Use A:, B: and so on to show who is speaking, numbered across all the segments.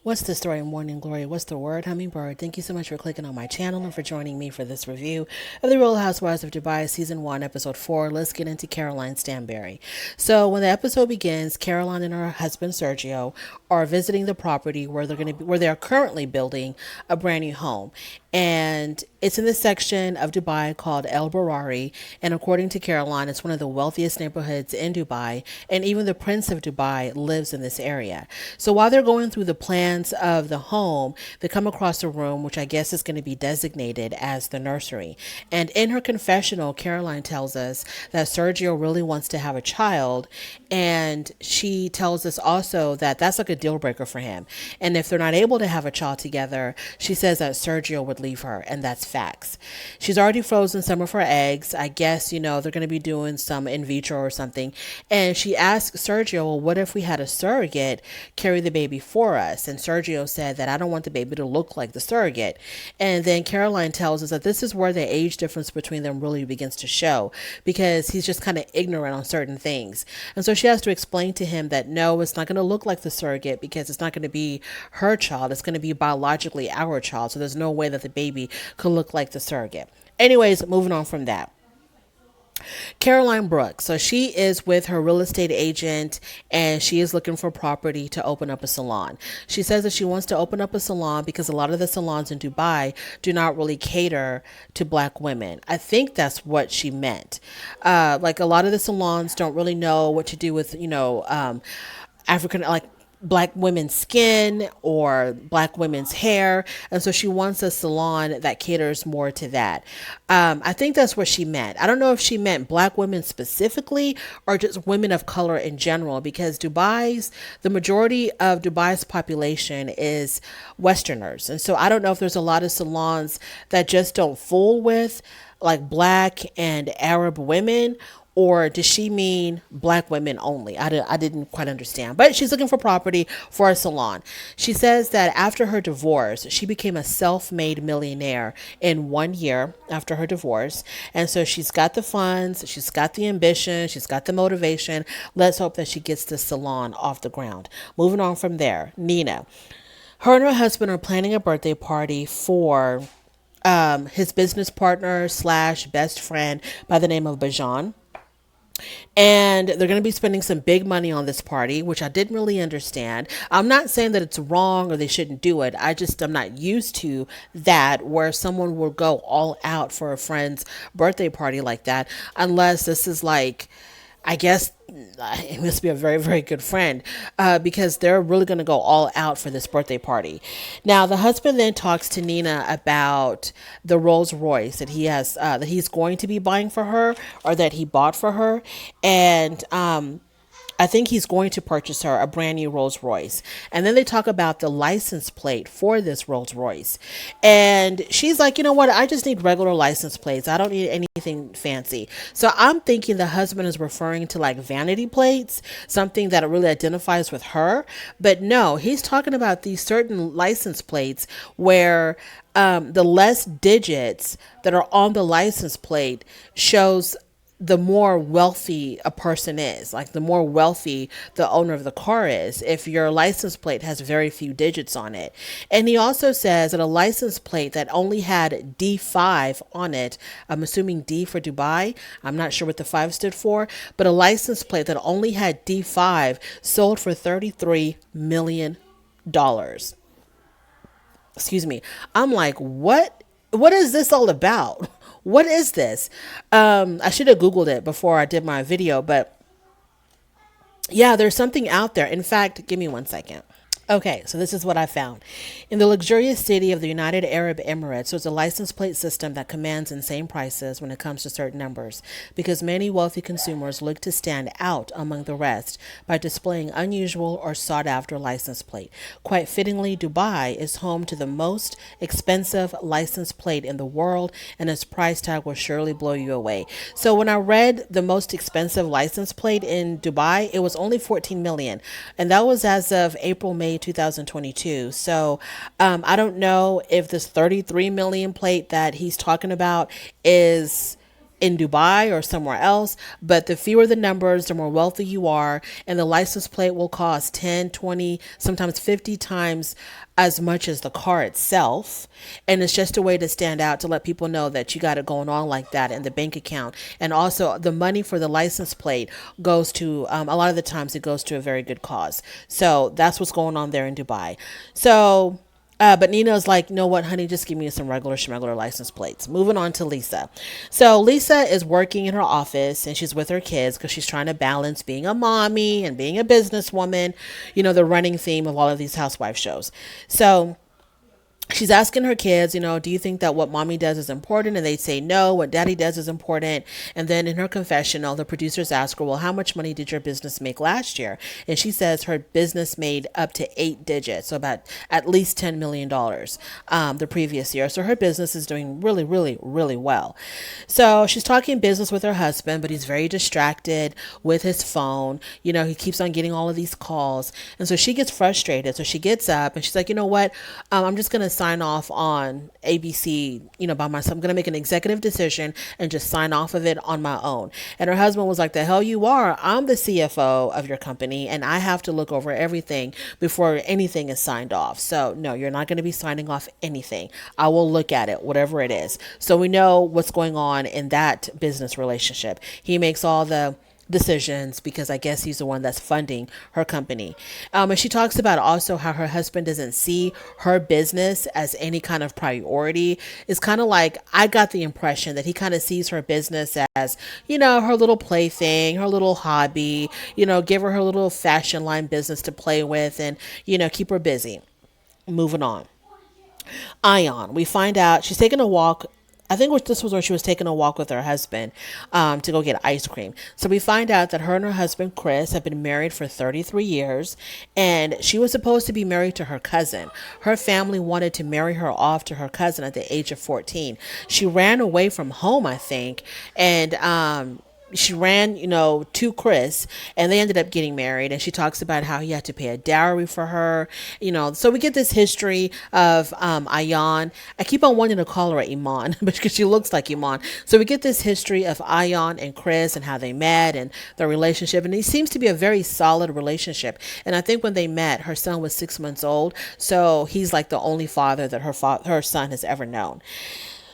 A: What's the story, Morning Glory? What's the word, Hummingbird? Thank you so much for clicking on my channel and for joining me for this review of The Real Housewives of Dubai, Season 1, Episode 4. Let's get into Caroline Stanberry. So when the episode begins, Caroline and her husband, Sergio, are visiting the property where they are currently building a brand new home. And it's in the section of Dubai called El Barari. And according to Caroline, it's one of the wealthiest neighborhoods in Dubai. And even the Prince of Dubai lives in this area. So while they're going through the plans of the home, they come across a room, which I guess is going to be designated as the nursery. And in her confessional, Caroline tells us that Sergio really wants to have a child. And she tells us also that that's like a deal breaker for him. And if they're not able to have a child together, she says that Sergio would leave her, and that's facts. She's already frozen some of her eggs. I guess, they're going to be doing some in vitro or something. And she asked Sergio, well, what if we had a surrogate carry the baby for us? And Sergio said that I don't want the baby to look like the surrogate. And then Caroline tells us that this is where the age difference between them really begins to show, because he's just kind of ignorant on certain things. And so she has to explain to him that no, it's not going to look like the surrogate because it's not going to be her child. It's going to be biologically our child. So there's no way that the baby could look like the surrogate. Anyways, moving on from that. Caroline Brooks. So she is with her real estate agent and she is looking for property to open up a salon. She says that she wants to open up a salon because a lot of the salons in Dubai do not really cater to black women. I think that's what she meant. Like a lot of the salons don't really know what to do with, African, like black women's skin or black women's hair. And so she wants a salon that caters more to that. I think that's what she meant. I don't know if she meant black women specifically or just women of color in general, because the majority of Dubai's population is Westerners. And so I don't know if there's a lot of salons that just don't fool with like black and Arab women, or does she mean black women only? I didn't quite understand. But she's looking for property for a salon. She says that after her divorce, she became a self-made millionaire in 1 year after her divorce. And so she's got the funds, she's got the ambition, she's got the motivation. Let's hope that she gets the salon off the ground. Moving on from there, Nina. Her and her husband are planning a birthday party for his business partner / best friend by the name of Bajan. And they're going to be spending some big money on this party, which I didn't really understand. I'm not saying that it's wrong or they shouldn't do it. I'm not used to that, where someone will go all out for a friend's birthday party like that, unless this is like, I guess it must be a very, very good friend, because they're really going to go all out for this birthday party. Now, the husband then talks to Nina about the Rolls Royce that that he's going to be buying for her, or that he bought for her. And, I think he's going to purchase her a brand new Rolls Royce. And then they talk about the license plate for this Rolls Royce. And she's like, you know what? I just need regular license plates. I don't need anything fancy. So I'm thinking the husband is referring to like vanity plates, something that really identifies with her. But no, he's talking about these certain license plates where the less digits that are on the license plate shows the more wealthy a person is, like the more wealthy the owner of the car is, if your license plate has very few digits on it. And he also says that a license plate that only had D5 on it, I'm assuming D for Dubai, I'm not sure what the 5 stood for, but a license plate that only had D5 sold for $33 million. Excuse me. I'm like, what is this all about? What is this? I should have Googled it before I did my video, but yeah, there's something out there. In fact, give me 1 second. Okay, so this is what I found. In the luxurious city of the United Arab Emirates, there's a license plate system that commands insane prices when it comes to certain numbers, because many wealthy consumers look to stand out among the rest by displaying unusual or sought-after license plate. Quite fittingly, Dubai is home to the most expensive license plate in the world, and its price tag will surely blow you away. So when I read the most expensive license plate in Dubai, it was only 14 million, and that was as of May 2022. So I don't know if this 33 million plate that he's talking about is in Dubai or somewhere else, but the fewer the numbers, the more wealthy you are, and the license plate will cost 10, 20, sometimes 50 times as much as the car itself. And it's just a way to stand out, to let people know that you got it going on like that in the bank account. And also, the money for the license plate goes to, a lot of the times, it goes to a very good cause. So that's what's going on there in Dubai. So but Nina's like, you know what, honey, just give me some regular schmegular license plates. Moving on to Lisa. So Lisa is working in her office and she's with her kids because she's trying to balance being a mommy and being a businesswoman, the running theme of all of these housewife shows. So she's asking her kids, do you think that what mommy does is important? And they say no, what daddy does is important. And then in her confessional, the producers ask her, well, how much money did your business make last year? And she says her business made up to 8 digits, so about at least $10 million the previous year. So her business is doing really, really, really well. So she's talking business with her husband, but he's very distracted with his phone. He keeps on getting all of these calls. And so she gets frustrated. So she gets up and she's like, you know what? I'm just going to sign off on ABC, by myself. I'm going to make an executive decision and just sign off of it on my own. And her husband was like, the hell you are. I'm the CFO of your company and I have to look over everything before anything is signed off. So no, you're not going to be signing off anything. I will look at it, whatever it is. So we know what's going on in that business relationship. He makes all the decisions because I guess he's the one that's funding her company. And she talks about also how her husband doesn't see her business as any kind of priority. It's kind of like, I got the impression that he kind of sees her business as, her little plaything, her little hobby, give her little fashion line business to play with and, keep her busy. Moving on. Ion. We find out she's taking a walk. I think this was when she was taking a walk with her husband to go get ice cream. So we find out that her and her husband, Chris, have been married for 33 years. And she was supposed to be married to her cousin. Her family wanted to marry her off to her cousin at the age of 14. She ran away from home, I think. And she ran, to Chris, and they ended up getting married. And she talks about how he had to pay a dowry for her, So we get this history of Ayan. I keep on wanting to call her Iman because she looks like Iman. So we get this history of Ayan and Chris and how they met and their relationship. And it seems to be a very solid relationship. And I think when they met, her son was 6 months old. So he's like the only father that her son has ever known.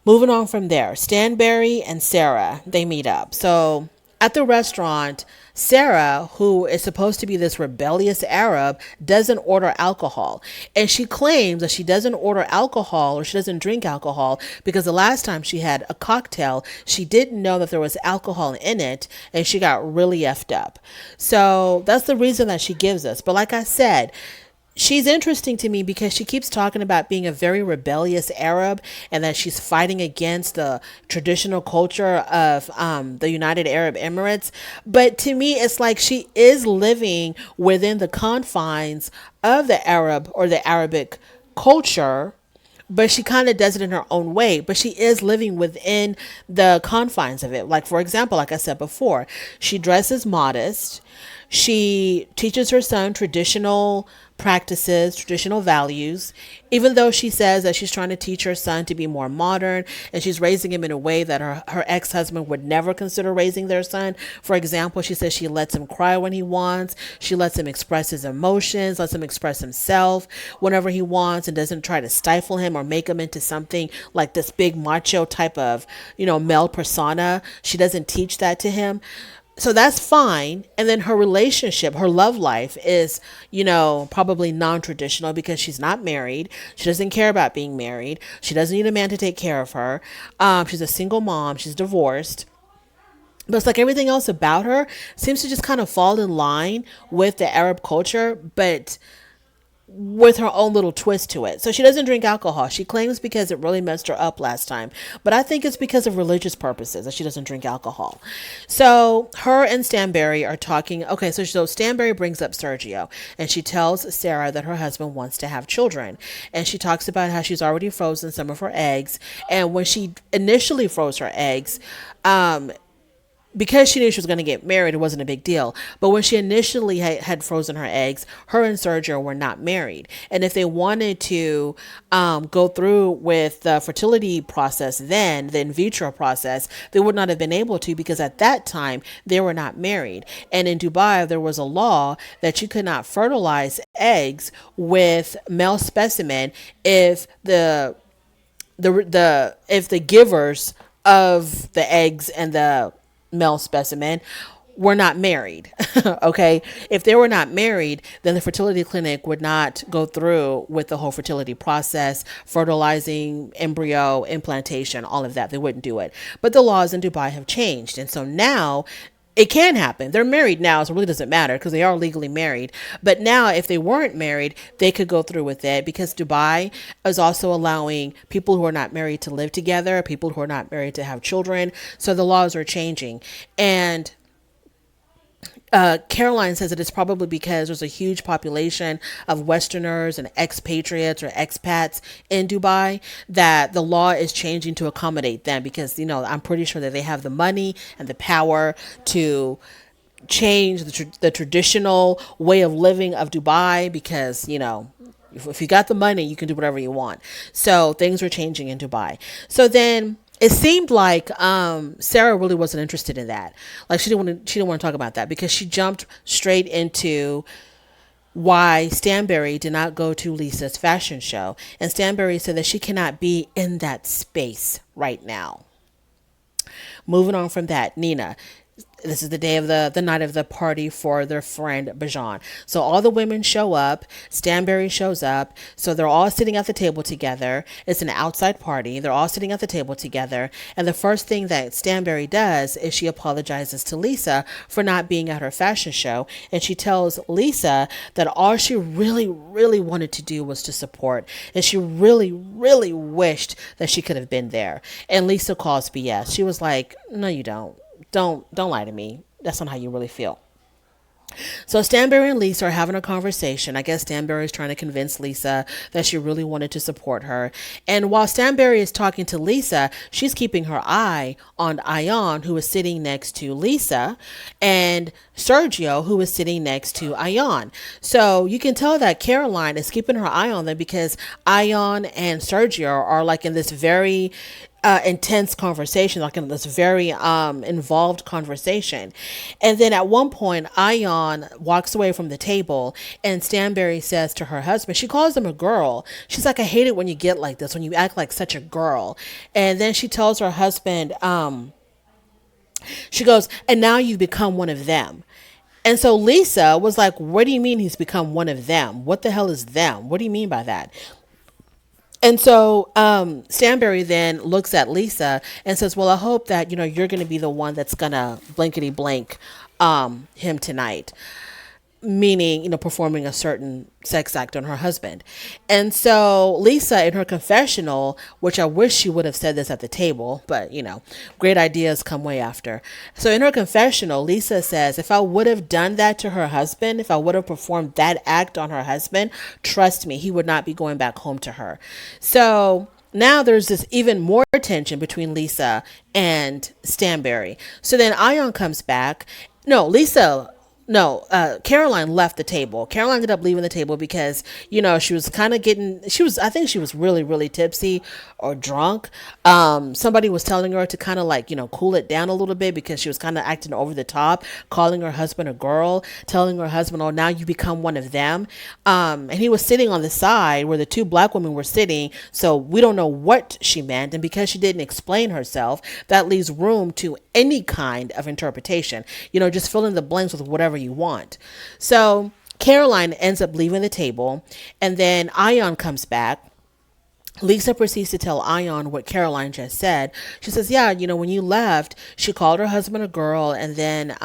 A: Moving on from there, Stanberry and Sarah, they meet up. So at the restaurant, Sarah, who is supposed to be this rebellious Arab, doesn't order alcohol. And she claims that she doesn't order alcohol or she doesn't drink alcohol because the last time she had a cocktail, she didn't know that there was alcohol in it and she got really effed up. So that's the reason that she gives us. But like I said, she's interesting to me because she keeps talking about being a very rebellious Arab and that she's fighting against the traditional culture of the United Arab Emirates. But to me, it's like she is living within the confines of the Arab or the Arabic culture, but she kind of does it in her own way. But she is living within the confines of it. Like, for example, like I said before, she dresses modest. She teaches her son traditional practices, traditional values, even though she says that she's trying to teach her son to be more modern and she's raising him in a way that her ex-husband would never consider raising their son. For example, she says she lets him cry when he wants. She lets him express his emotions, lets him express himself whenever he wants and doesn't try to stifle him or make him into something like this big macho type of, male persona. She doesn't teach that to him. So that's fine. And then her relationship, her love life is, probably non-traditional because she's not married. She doesn't care about being married. She doesn't need a man to take care of her. She's a single mom. She's divorced. But it's like everything else about her seems to just kind of fall in line with the Arab culture, but with her own little twist to it. So she doesn't drink alcohol. She claims because it really messed her up last time. But I think it's because of religious purposes that she doesn't drink alcohol. So her and Stanberry are talking. Okay, so Stanberry brings up Sergio and she tells Sarah that her husband wants to have children. And she talks about how she's already frozen some of her eggs. And when she initially froze her eggs, because she knew she was going to get married, it wasn't a big deal. But when she initially had frozen her eggs, her and Sergio were not married. And if they wanted to go through with the fertility process, then the in vitro process, they would not have been able to, because at that time they were not married. And in Dubai, there was a law that you could not fertilize eggs with male specimen if the givers of the eggs and the male specimen were not married. Okay. If they were not married, then the fertility clinic would not go through with the whole fertility process, fertilizing, embryo, implantation, all of that. They wouldn't do it. But the laws in Dubai have changed. And so now it can happen. They're married now, so it really doesn't matter because they are legally married. But now, if they weren't married, they could go through with it, because Dubai is also allowing people who are not married to live together, people who are not married to have children. So the laws are changing. And Caroline says that it's probably because there's a huge population of Westerners and expatriates or expats in Dubai, that the law is changing to accommodate them, because, I'm pretty sure that they have the money and the power to change the traditional way of living of Dubai, because, if you got the money, you can do whatever you want. So things are changing in Dubai. So then it seemed like Sarah really wasn't interested in that. Like she didn't want to talk about that, because she jumped straight into why Stanberry did not go to Lisa's fashion show. And Stanberry said that she cannot be in that space right now. Moving on from that, Nina. This is the day of the night of the party for their friend Bajan. So all the women show up. Stanberry shows up. So they're all sitting at the table together. It's an outside party. They're all sitting at the table together. And the first thing that Stanberry does is she apologizes to Lisa for not being at her fashion show. And she tells Lisa that all she really, really wanted to do was to support. And she really, really wished that she could have been there. And Lisa calls BS. She was like, no, you don't. Don't lie to me. That's not how you really feel. So Stanberry and Lisa are having a conversation. I guess Stanberry is trying to convince Lisa that she really wanted to support her. And while Stanberry is talking to Lisa, she's keeping her eye on Ayan, who is sitting next to Lisa, and Sergio, who is sitting next to Ayan. So you can tell that Caroline is keeping her eye on them, because Ayan and Sergio are like in this very intense conversation, like in this very involved conversation. And then at one point, Ayan walks away from the table, and Stanberry says to her husband, she calls him a girl. She's like, I hate it when you get like this, when you act like such a girl. And then she tells her husband, she goes, and now you've become one of them. And so Lisa was like, what do you mean he's become one of them? What the hell is them? What do you mean by that? And so Stanberry then looks at Lisa and says, well, I hope that, you're going to be the one that's going to blankety blank him tonight. Meaning, performing a certain sex act on her husband. And so Lisa, in her confessional, which I wish she would have said this at the table, but great ideas come way after. So in her confessional, Lisa says, if I would have done that to her husband, if I would have performed that act on her husband, trust me, he would not be going back home to her. So now there's this even more tension between Lisa and Stanberry. So then Ayan comes back. Caroline left the table. Caroline ended up leaving the table because, she was kind of I think she was really, really tipsy or drunk. Somebody was telling her to kind of like, cool it down a little bit, because she was kind of acting over the top, calling her husband a girl, telling her husband, oh, now you become one of them. And he was sitting on the side where the two black women were sitting. So we don't know what she meant. And because she didn't explain herself, that leaves room to any kind of interpretation, just fill in the blanks with whatever you want. So Caroline ends up leaving the table, and then Ayan comes back. Lisa proceeds to tell Ayan what Caroline just said. She says, yeah, when you left, she called her husband a girl. And then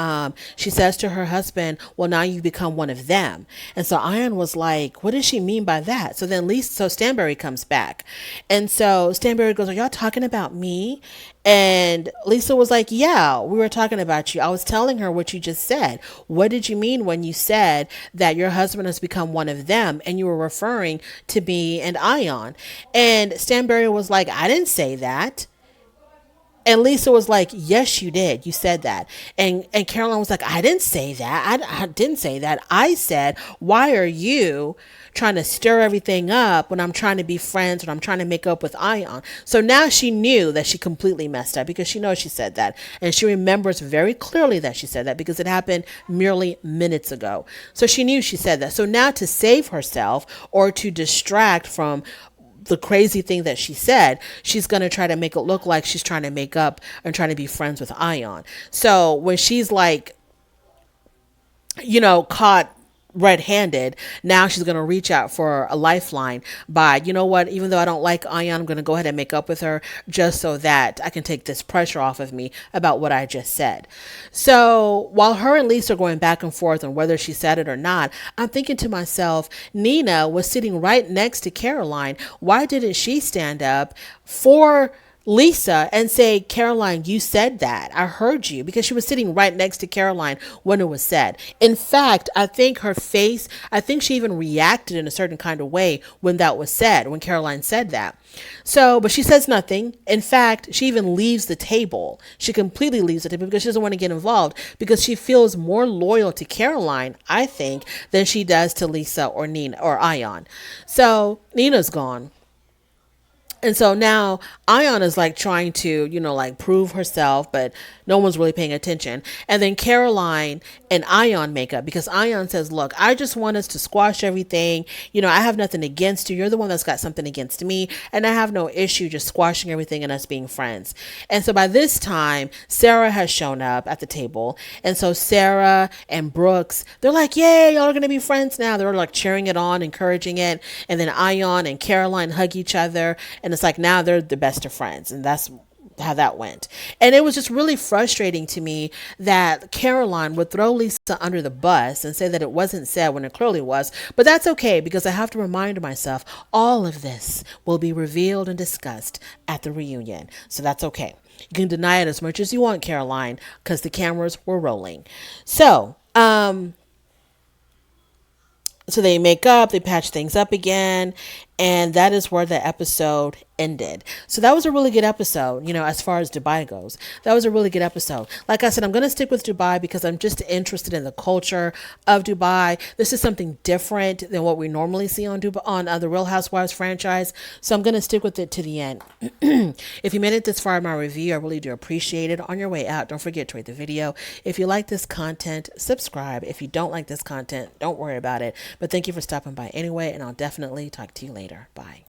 A: she says to her husband, well, now you become one of them. And so Ayan was like, what does she mean by that? So then Stanberry comes back. And so Stanberry goes, are y'all talking about me? And Lisa was like, yeah, we were talking about you. I was telling her what you just said. What did you mean when you said that your husband has become one of them? And you were referring to me and Ayan. And Stanberry was like, I didn't say that. And Lisa was like, yes, you did. You said that. And Caroline was like, I didn't say that. I didn't say that. I said, why are you trying to stir everything up when I'm trying to be friends, when I'm trying to make up with Ion? So now she knew that she completely messed up because she knows she said that. And she remembers very clearly that she said that because it happened merely minutes ago. So she knew she said that. So now to save herself or to distract from the crazy thing that she said, she's going to try to make it look like she's trying to make up and trying to be friends with Ion. So when she's like, caught red-handed, now she's going to reach out for a lifeline by, you know what, even though I don't like Ion, I'm going to go ahead and make up with her just so that I can take this pressure off of me about what I just said. So while her and Lisa are going back and forth on whether she said it or not, I'm thinking to myself, Nina was sitting right next to Caroline. Why didn't she stand up for Lisa and say, Caroline, you said that. I heard you, because she was sitting right next to Caroline when it was said. In fact, I think her face, I think she even reacted in a certain kind of way when that was said, when Caroline said that. So, but she says nothing. In fact, she even leaves the table. She completely leaves the table because she doesn't want to get involved, because she feels more loyal to Caroline, I think, than she does to Lisa or Nina or Ion. So Nina's gone. And so now Ion is like trying to, like prove herself, but no one's really paying attention. And then Caroline and Ion make up because Ion says, look, I just want us to squash everything. I have nothing against you. You're the one that's got something against me. And I have no issue just squashing everything and us being friends. And so by this time, Sarah has shown up at the table. And so Sarah and Brooks, they're like, yay, y'all are going to be friends now. They're like cheering it on, encouraging it. And then Ion and Caroline hug each other. And it's like now they're the best of friends. And that's how that went. And it was just really frustrating to me that Caroline would throw Lisa under the bus and say that it wasn't said when it clearly was. But that's okay, because I have to remind myself all of this will be revealed and discussed at the reunion. So that's okay. You can deny it as much as you want, Caroline, because the cameras were rolling. So they make up, they patch things up again, and that is where the episode ended. So that was a really good episode, as far as Dubai goes. That was a really good episode. Like I said, I'm going to stick with Dubai because I'm just interested in the culture of Dubai. This is something different than what we normally see on Dubai, on the Real Housewives franchise. So I'm going to stick with it to the end. If you made it this far in my review, I really do appreciate it. On your way out, don't forget to rate the video. If you like this content, subscribe. If you don't like this content, don't worry about it. But thank you for stopping by anyway, and I'll definitely talk to you later. Bye.